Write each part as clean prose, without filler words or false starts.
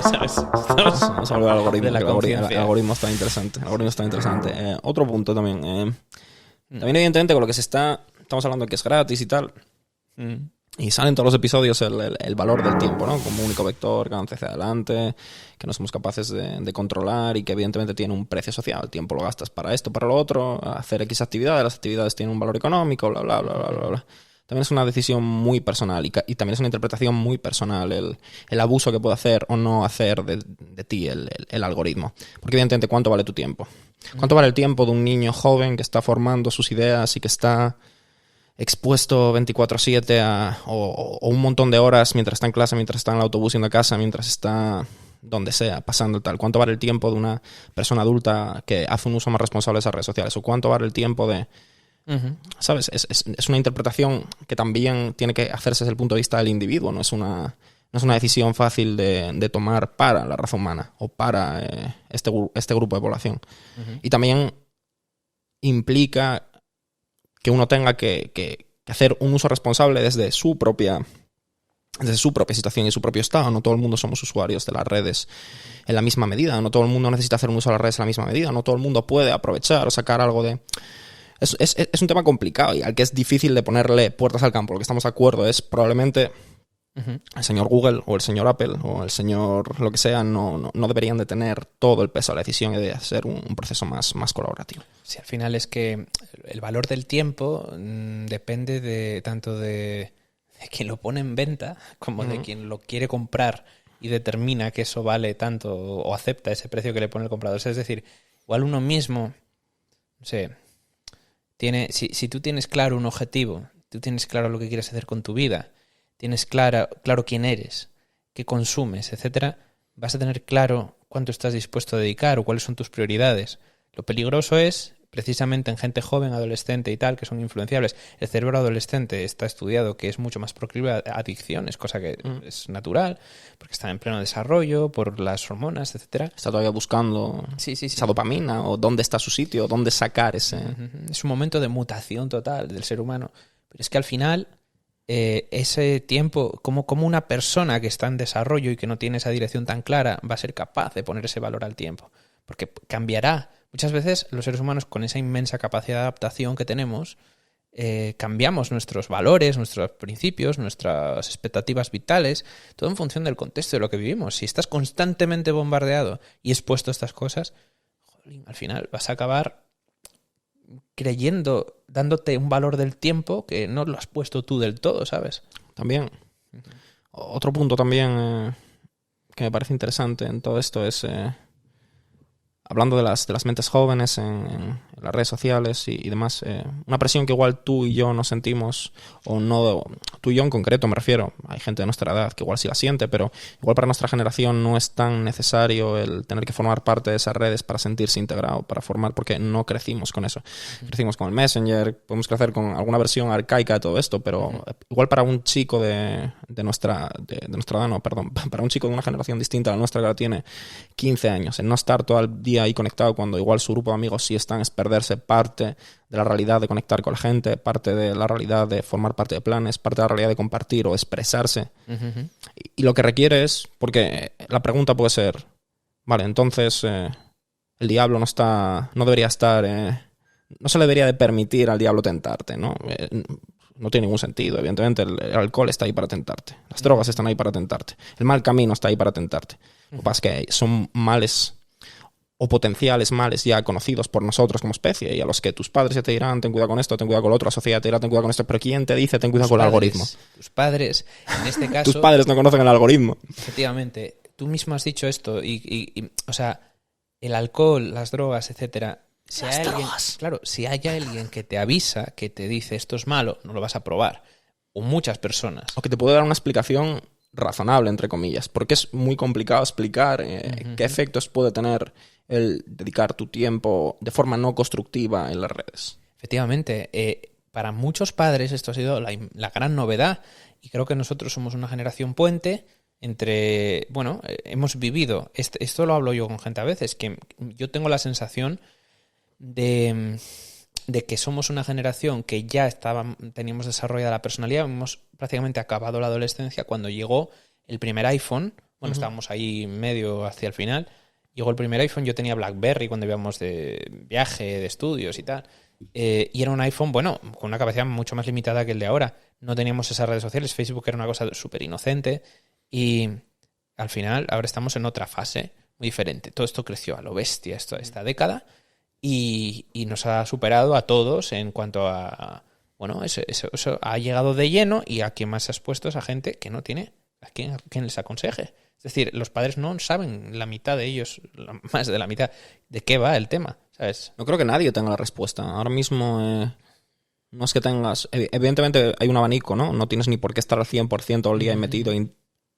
¿sabes? Vamos a volver al algoritmo. De la El algoritmo está interesante. Otro punto también. También, evidentemente, con lo que estamos hablando que es gratis y tal. Y salen todos los episodios el valor del tiempo, ¿no? Como único vector que avanza hacia adelante, que no somos capaces de controlar y que evidentemente tiene un precio social. El tiempo lo gastas para esto, para lo otro, hacer X actividades, las actividades tienen un valor económico, bla, bla, bla, bla, bla, bla. También es una decisión muy personal y también es una interpretación muy personal el abuso que puede hacer o no hacer de ti el algoritmo. Porque evidentemente, ¿cuánto vale tu tiempo? ¿Cuánto vale el tiempo de un niño joven que está formando sus ideas y que está expuesto 24/7 o un montón de horas mientras está en clase, mientras está en el autobús yendo a casa, mientras está donde sea, pasando tal? ¿Cuánto vale el tiempo de una persona adulta que hace un uso más responsable de esas redes sociales? ¿O cuánto vale el tiempo de... ¿Sabes? Es una interpretación que también tiene que hacerse desde el punto de vista del individuo, no es una decisión fácil de tomar para la raza humana o para este grupo de población. Y también implica que uno tenga que hacer un uso responsable desde su propia situación y su propio estado. No todo el mundo somos usuarios de las redes en la misma medida, no todo el mundo necesita hacer un uso de las redes en la misma medida, no todo el mundo puede aprovechar o sacar algo de... Es un tema complicado y al que es difícil de ponerle puertas al campo. Lo que estamos de acuerdo es probablemente el señor Google o el señor Apple o el señor lo que sea no deberían de tener todo el peso de la decisión y de hacer un proceso más colaborativo. Sí, al final es que el valor del tiempo depende tanto de quien lo pone en venta como de quien lo quiere comprar y determina que eso vale tanto o acepta ese precio que le pone el comprador. Es decir, igual uno mismo, no sé, si tú tienes claro un objetivo, tú tienes claro lo que quieres hacer con tu vida, tienes claro quién eres, qué consumes, etcétera, vas a tener claro cuánto estás dispuesto a dedicar o cuáles son tus prioridades. Lo peligroso es, precisamente en gente joven, adolescente y tal, que son influenciables, el cerebro adolescente está estudiado que es mucho más proclive a adicciones, cosa que es natural, porque está en pleno desarrollo, por las hormonas, etcétera. Está todavía buscando esa dopamina o dónde está su sitio, dónde sacar ese... Es un momento de mutación total del ser humano. Pero es que al final... ese tiempo, como una persona que está en desarrollo y que no tiene esa dirección tan clara va a ser capaz de poner ese valor al tiempo, porque cambiará. Muchas veces los seres humanos, con esa inmensa capacidad de adaptación que tenemos, cambiamos nuestros valores, nuestros principios, nuestras expectativas vitales, todo en función del contexto de lo que vivimos. Si estás constantemente bombardeado y expuesto a estas cosas, jolín, al final vas a acabar creyendo, dándote un valor del tiempo que no lo has puesto tú del todo, ¿sabes? También. Otro punto también que me parece interesante en todo esto es, hablando de las mentes jóvenes en las redes sociales y demás, una presión que igual tú y yo no sentimos, o no, tú y yo en concreto me refiero, hay gente de nuestra edad que igual sí la siente, pero igual para nuestra generación no es tan necesario el tener que formar parte de esas redes para sentirse integrado, para formar, porque no crecimos con eso. Crecimos con el Messenger, podemos crecer con alguna versión arcaica de todo esto, pero igual para un chico de nuestra edad, no, perdón, para un chico de una generación distinta a la nuestra que ahora tiene 15 años, el no estar todo el día ahí conectado cuando igual su grupo de amigos sí están, es perderse parte de la realidad de conectar con la gente, parte de la realidad de formar parte de planes, parte de la realidad de compartir o expresarse. Y lo que requiere es, porque la pregunta puede ser, vale, entonces el diablo no debería estar, no se le debería de permitir al diablo tentarte, ¿no? No tiene ningún sentido, evidentemente el alcohol está ahí para tentarte, las drogas están ahí para tentarte, el mal camino está ahí para tentarte. Lo que pasa es que son males o potenciales males ya conocidos por nosotros como especie y a los que tus padres ya te dirán ten cuidado con esto, ten cuidado con lo otro, la sociedad te dirá ten cuidado con esto, pero ¿quién te dice ten cuidado con el algoritmo? Tus padres, en este caso... Tus padres no conocen el algoritmo. Efectivamente, tú mismo has dicho esto y o sea, el alcohol, las drogas, etcétera, si hay alguien que te avisa, que te dice esto es malo, no lo vas a probar, o muchas personas. O que te puede dar una explicación razonable, entre comillas, porque es muy complicado explicar qué efectos puede tener el dedicar tu tiempo de forma no constructiva en las redes. Efectivamente, para muchos padres esto ha sido la gran novedad y creo que nosotros somos una generación puente entre, bueno, hemos vivido, esto lo hablo yo con gente a veces, que yo tengo la sensación de que somos una generación que ya teníamos desarrollada la personalidad, hemos prácticamente acabado la adolescencia cuando llegó el primer iPhone Bueno, estábamos ahí medio hacia el final. Llegó el primer iPhone, yo tenía BlackBerry cuando íbamos de viaje, de estudios y tal. Y era un iPhone, bueno, con una capacidad mucho más limitada que el de ahora. No teníamos esas redes sociales, Facebook era una cosa súper inocente. Y al final, ahora estamos en otra fase muy diferente. Todo esto creció a lo bestia esta década y nos ha superado a todos en cuanto a... Bueno, eso ha llegado de lleno y a quien más se ha expuesto es a gente que no tiene a quien les aconseje. Es decir, los padres no saben la mitad de ellos, más de la mitad, de qué va el tema, ¿sabes? No creo que nadie tenga la respuesta. Ahora mismo no es que tengas... Evidentemente hay un abanico, ¿no? No tienes ni por qué estar al 100% todo el día metido y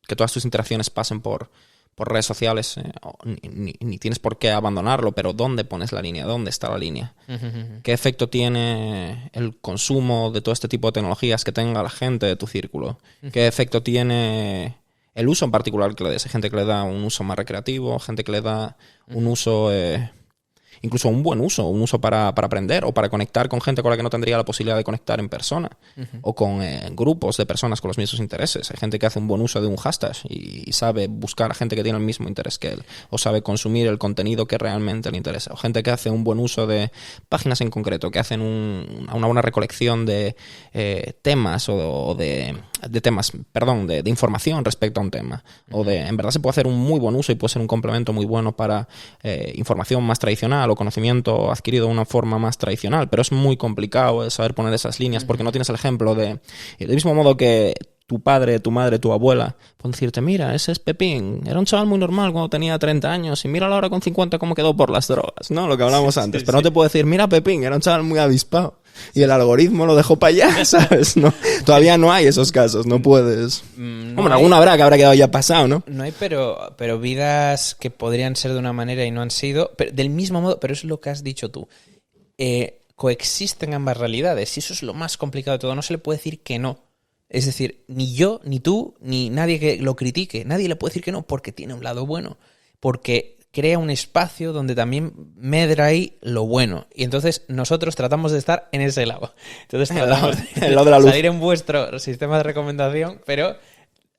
que todas tus interacciones pasen por redes sociales, ni tienes por qué abandonarlo, pero ¿dónde pones la línea? ¿Dónde está la línea? ¿Qué efecto tiene el consumo de todo este tipo de tecnologías que tenga la gente de tu círculo? ¿Qué efecto tiene el uso en particular que le des? Hay gente que le da un uso más recreativo, gente que le da un uso... incluso un buen uso, un uso para aprender o para conectar con gente con la que no tendría la posibilidad de conectar en persona o con grupos de personas con los mismos intereses. Hay gente que hace un buen uso de un hashtag y sabe buscar a gente que tiene el mismo interés que él o sabe consumir el contenido que realmente le interesa. O gente que hace un buen uso de páginas en concreto, que hacen una buena recolección de temas o de temas, perdón, de información respecto a un tema. O en verdad se puede hacer un muy buen uso y puede ser un complemento muy bueno para información más tradicional o conocimiento adquirido de una forma más tradicional, pero es muy complicado saber poner esas líneas porque no tienes el ejemplo del mismo modo que tu padre, tu madre, tu abuela pueden decirte, mira, ese es Pepín, era un chaval muy normal cuando tenía 30 años y míralo ahora con 50 cómo quedó por las drogas, ¿no? Lo que hablábamos antes, pero no te puedo decir, mira Pepín, era un chaval muy avispado y el algoritmo lo dejó para allá, ¿sabes? No, todavía no hay esos casos, no puedes... Hombre, alguna habrá que habrá quedado ya pasado, ¿no? No hay, pero vidas que podrían ser de una manera y no han sido, pero del mismo modo, pero es lo que has dicho tú. Coexisten ambas realidades y eso es lo más complicado de todo, no se le puede decir que no. Es decir, ni yo, ni tú, ni nadie que lo critique, nadie le puede decir que no porque tiene un lado bueno, porque crea un espacio donde también medra ahí lo bueno. Y entonces nosotros tratamos de estar en ese lado. Entonces tratamos de lado de la luz. salir en vuestro sistema de recomendación, pero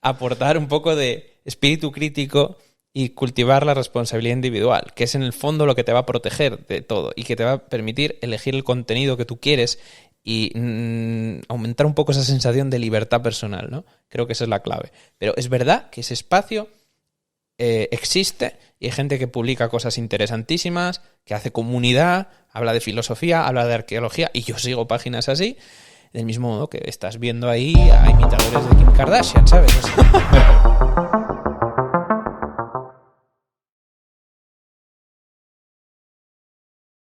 aportar un poco de espíritu crítico y cultivar la responsabilidad individual, que es en el fondo lo que te va a proteger de todo y que te va a permitir elegir el contenido que tú quieres y aumentar un poco esa sensación de libertad personal, ¿no? Creo que esa es la clave. Pero es verdad que ese espacio existe y hay gente que publica cosas interesantísimas, que hace comunidad, habla de filosofía, habla de arqueología y yo sigo páginas así, del mismo modo que estás viendo ahí a imitadores de Kim Kardashian, ¿sabes? O sea,